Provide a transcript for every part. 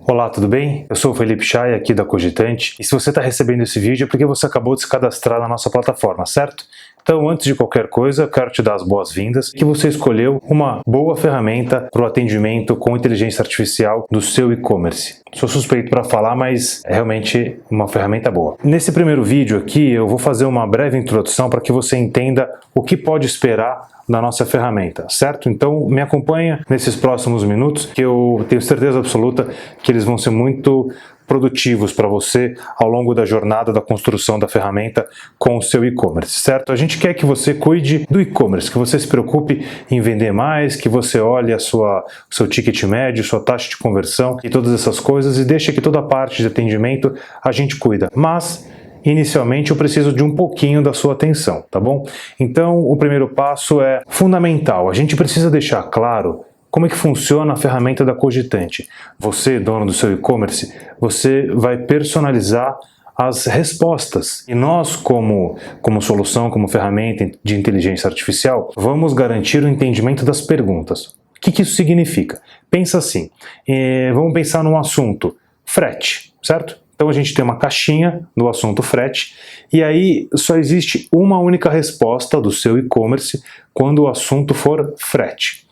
Olá, tudo bem? Eu sou o Felipe Chay, aqui da Cogitante, e se você está recebendo esse vídeo é porque você acabou de se cadastrar na nossa plataforma, certo? Então, antes de qualquer coisa, eu quero te dar as boas-vindas, que você escolheu uma boa ferramenta para o atendimento com inteligência artificial do seu e-commerce. Sou suspeito para falar, mas é realmente uma ferramenta boa. Nesse primeiro vídeo aqui, eu vou fazer uma breve introdução para que você entenda o que pode esperar na nossa ferramenta, certo? Então me acompanha nesses próximos minutos, que eu tenho certeza absoluta que eles vão ser muito produtivos para você ao longo da jornada da construção da ferramenta com o seu e-commerce, certo? A gente quer que você cuide do e-commerce, que você se preocupe em vender mais, que você olhe o seu ticket médio, sua taxa de conversão e todas essas coisas, e deixe que toda a parte de atendimento a gente cuida. Mas inicialmente eu preciso de um pouquinho da sua atenção, tá bom? Então o primeiro passo é fundamental, a gente precisa deixar claro como é que funciona a ferramenta da Cogitante. Você, dono do seu e-commerce, você vai personalizar as respostas. E nós, como solução, como ferramenta de inteligência artificial, vamos garantir o entendimento das perguntas. O que isso significa? Pensa assim, vamos pensar num assunto, frete, certo? Então a gente tem uma caixinha do assunto frete e aí só existe uma única resposta do seu e-commerce quando o assunto for frete.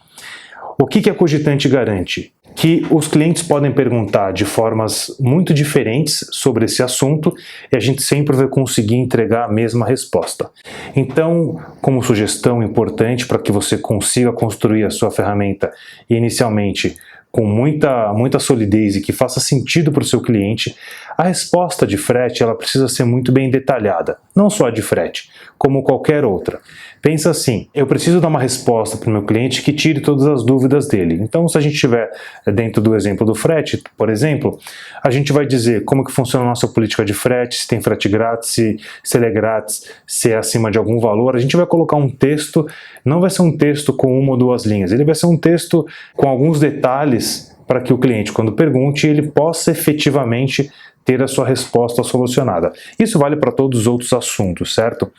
O que a Cogitante garante? Que os clientes podem perguntar de formas muito diferentes sobre esse assunto e a gente sempre vai conseguir entregar a mesma resposta. Então, como sugestão importante para que você consiga construir a sua ferramenta inicialmente com muita solidez e que faça sentido para o seu cliente, a resposta de frete ela precisa ser muito bem detalhada, não só a de frete, como qualquer outra. Pensa assim, eu preciso dar uma resposta para o meu cliente que tire todas as dúvidas dele. Então, se a gente estiver dentro do exemplo do frete, por exemplo, a gente vai dizer como que funciona a nossa política de frete, se tem frete grátis, se ele é grátis, se é acima de algum valor. A gente vai colocar um texto, não vai ser um texto com uma ou duas linhas, ele vai ser um texto com alguns detalhes para que o cliente, quando pergunte, ele possa efetivamente ter a sua resposta solucionada. Isso vale para todos os outros assuntos, certo?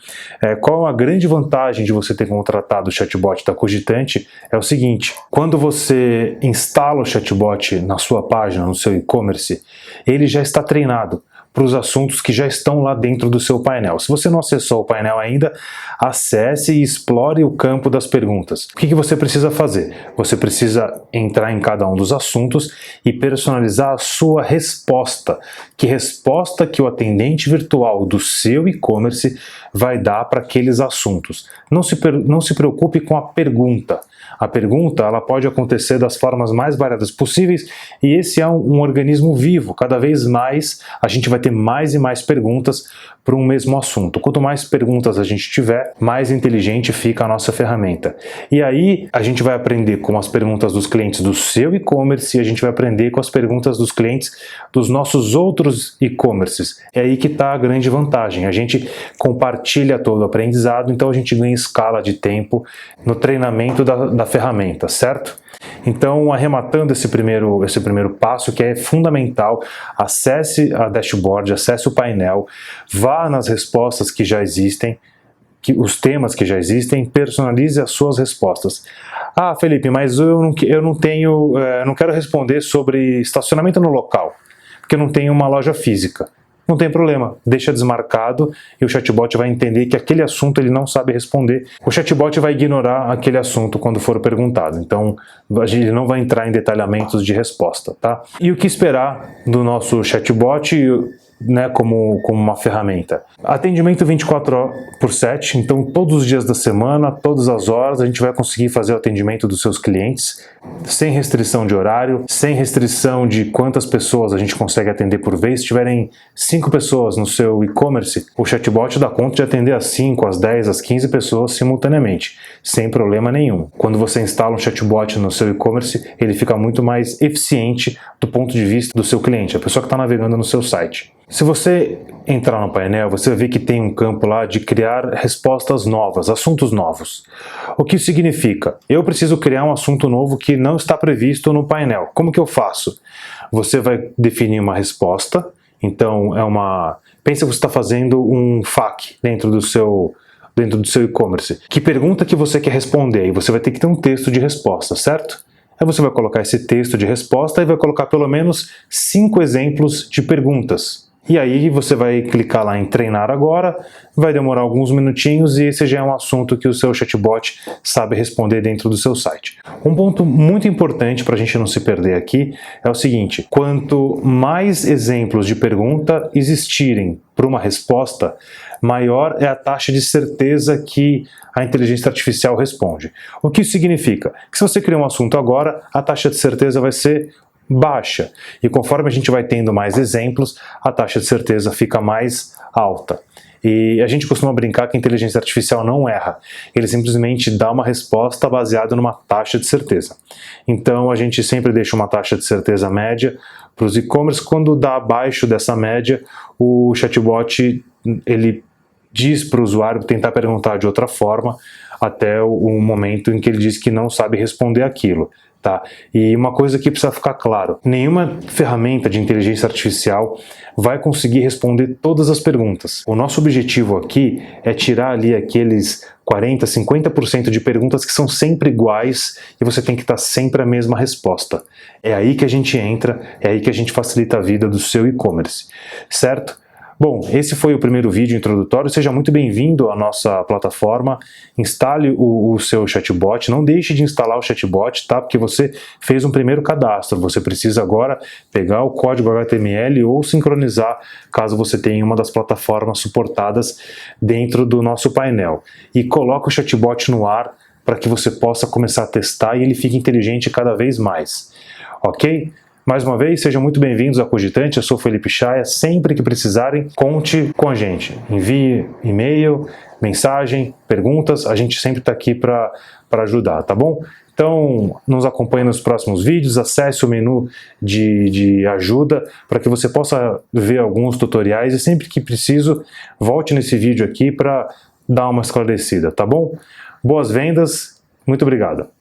Qual a grande vantagem de você ter contratado o chatbot da Cogitante? É o seguinte, quando você instala o chatbot na sua página, no seu e-commerce, ele já está treinado para os assuntos que já estão lá dentro do seu painel. Se você não acessou o painel ainda, acesse e explore o campo das perguntas. O que você precisa fazer? Você precisa entrar em cada um dos assuntos e personalizar a sua resposta. Que resposta que o atendente virtual do seu e-commerce vai dar para aqueles assuntos. Não se preocupe com a pergunta. A pergunta ela pode acontecer das formas mais variadas possíveis e esse é um organismo vivo. Cada vez mais a gente vai ter mais e mais perguntas para um mesmo assunto. Quanto mais perguntas a gente tiver, mais inteligente fica a nossa ferramenta. E aí a gente vai aprender com as perguntas dos clientes do seu e-commerce e a gente vai aprender com as perguntas dos clientes dos nossos outros e-commerces. É aí que está a grande vantagem. A gente compartilha todo o aprendizado, então a gente ganha escala de tempo no treinamento da ferramenta, certo? Então, arrematando esse primeiro passo, que é fundamental, acesse a dashboard, acesse o painel, vá nas respostas que já existem, os temas que já existem, personalize as suas respostas. Ah, Felipe, mas eu não quero responder sobre estacionamento no local, porque eu não tenho uma loja física. Não tem problema, deixa desmarcado e o chatbot vai entender que aquele assunto ele não sabe responder. O chatbot vai ignorar aquele assunto quando for perguntado, então ele não vai entrar em detalhamentos de resposta, tá? E o que esperar do nosso chatbot, né, como uma ferramenta? Atendimento 24/7, então todos os dias da semana, todas as horas, a gente vai conseguir fazer o atendimento dos seus clientes, sem restrição de horário, sem restrição de quantas pessoas a gente consegue atender por vez. Se tiverem 5 pessoas no seu e-commerce, o chatbot dá conta de atender as 5, as 10, as 15 pessoas simultaneamente, sem problema nenhum. Quando você instala um chatbot no seu e-commerce, ele fica muito mais eficiente do ponto de vista do seu cliente, a pessoa que está navegando no seu site. Se você entrar no painel, você vai ver que tem um campo lá de criar respostas novas, assuntos novos. O que isso significa? Eu preciso criar um assunto novo que não está previsto no painel. Como que eu faço? Você vai definir uma resposta, então é uma Pensa que você está fazendo um FAQ dentro do seu e-commerce. Que pergunta que você quer responder? E você vai ter que ter um texto de resposta, certo? Aí você vai colocar esse texto de resposta e vai colocar pelo menos 5 exemplos de perguntas. E aí você vai clicar lá em treinar agora, vai demorar alguns minutinhos e esse já é um assunto que o seu chatbot sabe responder dentro do seu site. Um ponto muito importante para a gente não se perder aqui é o seguinte: quanto mais exemplos de pergunta existirem para uma resposta, maior é a taxa de certeza que a inteligência artificial responde. O que isso significa? Que se você criar um assunto agora, a taxa de certeza vai ser baixa. E conforme a gente vai tendo mais exemplos, a taxa de certeza fica mais alta. E a gente costuma brincar que a inteligência artificial não erra. Ele simplesmente dá uma resposta baseada numa taxa de certeza. Então a gente sempre deixa uma taxa de certeza média para os e-commerce. Quando dá abaixo dessa média, o chatbot ele diz para o usuário tentar perguntar de outra forma até o momento em que ele diz que não sabe responder aquilo. Tá? E uma coisa que precisa ficar claro: nenhuma ferramenta de inteligência artificial vai conseguir responder todas as perguntas. O nosso objetivo aqui é tirar ali aqueles 40, 50% de perguntas que são sempre iguais e você tem que estar sempre a mesma resposta. É aí que a gente entra, é aí que a gente facilita a vida do seu e-commerce, certo? Bom, esse foi o primeiro vídeo introdutório. Seja muito bem-vindo à nossa plataforma. Instale o seu chatbot. Não deixe de instalar o chatbot, tá? Porque você fez um primeiro cadastro. Você precisa agora pegar o código HTML ou sincronizar, caso você tenha uma das plataformas suportadas dentro do nosso painel. E coloque o chatbot no ar para que você possa começar a testar e ele fique inteligente cada vez mais. Ok? Mais uma vez, sejam muito bem-vindos à Cogitante. Eu sou Felipe Chaia. Sempre que precisarem, conte com a gente. Envie e-mail, mensagem, perguntas. A gente sempre está aqui para ajudar, tá bom? Então, nos acompanhe nos próximos vídeos. Acesse o menu de ajuda para que você possa ver alguns tutoriais. E sempre que preciso, volte nesse vídeo aqui para dar uma esclarecida, tá bom? Boas vendas. Muito obrigado.